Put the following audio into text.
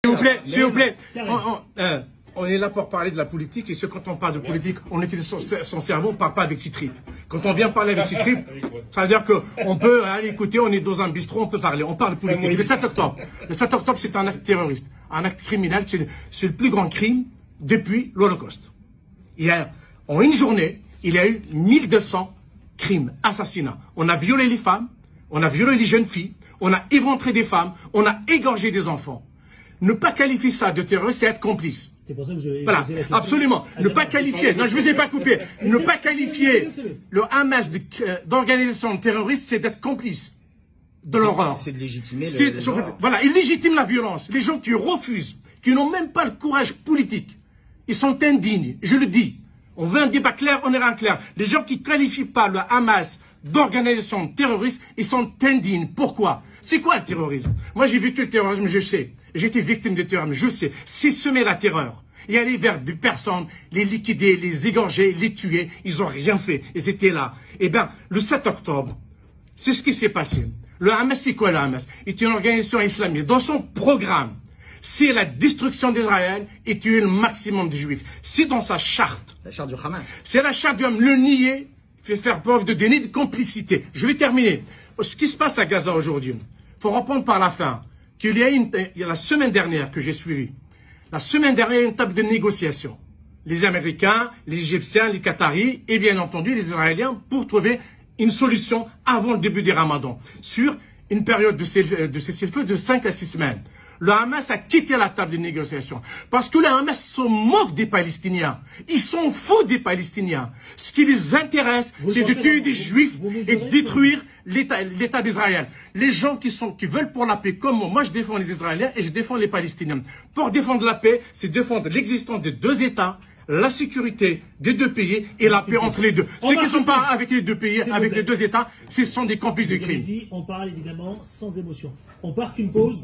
S'il vous plaît, on est là pour parler de la politique, et quand on parle de politique, on utilise son cerveau, on ne parle pas avec ses tripes. Quand on vient parler avec ses tripes, ça veut dire qu'on peut aller écouter, on est dans un bistrot, on peut parler, on parle de politique. Le 7 octobre, c'est un acte terroriste, un acte criminel, c'est le plus grand crime depuis l'Holocauste. En une journée, il y a eu 1200 crimes, assassinats. On a violé les femmes, on a violé les jeunes filles, on a éventré des femmes, on a égorgé des enfants. Ne pas qualifier ça de terroriste, c'est être complice. C'est pour ça que je vais voilà, absolument. Ne pas qualifier, non, je ne vous ai pas coupé. Ne pas qualifier le Hamas d'organisation terroriste, c'est d'être complice de l'horreur. C'est de légitimer voilà, il légitime la violence. Les gens qui refusent, qui n'ont même pas le courage politique, ils sont indignes. Je le dis. On veut un débat clair, on ira clair. Les gens qui ne qualifient pas le Hamas d'organisation terroriste, ils sont indignes. Pourquoi? C'est quoi le terrorisme? Moi, j'ai vécu le terrorisme, je sais. J'ai été victime de terrorisme, je sais. C'est semer la terreur. Et aller vers des personnes, les liquider, les égorger, les tuer. Ils n'ont rien fait. Ils étaient là. Eh bien, le 7 octobre, c'est ce qui s'est passé. Le Hamas, c'est quoi le Hamas? C'est une organisation islamiste. Dans son programme, c'est la destruction d'Israël et tuer le maximum de juifs. C'est dans sa charte. La charte du Hamas. C'est la charte du Hamas. Le nier fait faire preuve de déni de complicité. Je vais terminer. Ce qui se passe à Gaza aujourd'hui, il faut reprendre par la fin qu'il y a la semaine dernière que j'ai suivi. La semaine dernière, une table de négociation. Les Américains, les Égyptiens, les Qataris et bien entendu les Israéliens pour trouver une solution avant le début du Ramadan sur une période de cessez-le-feu de 5 à 6 semaines. Le Hamas a quitté la table de négociation parce que le Hamas se moque des Palestiniens. Ils sont fous des Palestiniens. Ce qui les intéresse, c'est de tuer des Juifs et de détruire l'État d'Israël. Les gens qui veulent pour la paix, comme moi je défends les Israéliens et je défends les Palestiniens. Pour défendre la paix, c'est défendre l'existence de deux États, la sécurité des deux pays et la paix entre les deux. Ceux qui ne sont pas avec les deux pays, avec les deux États, ce sont des complices de crime. On parle évidemment sans émotion. On part qu'une pause.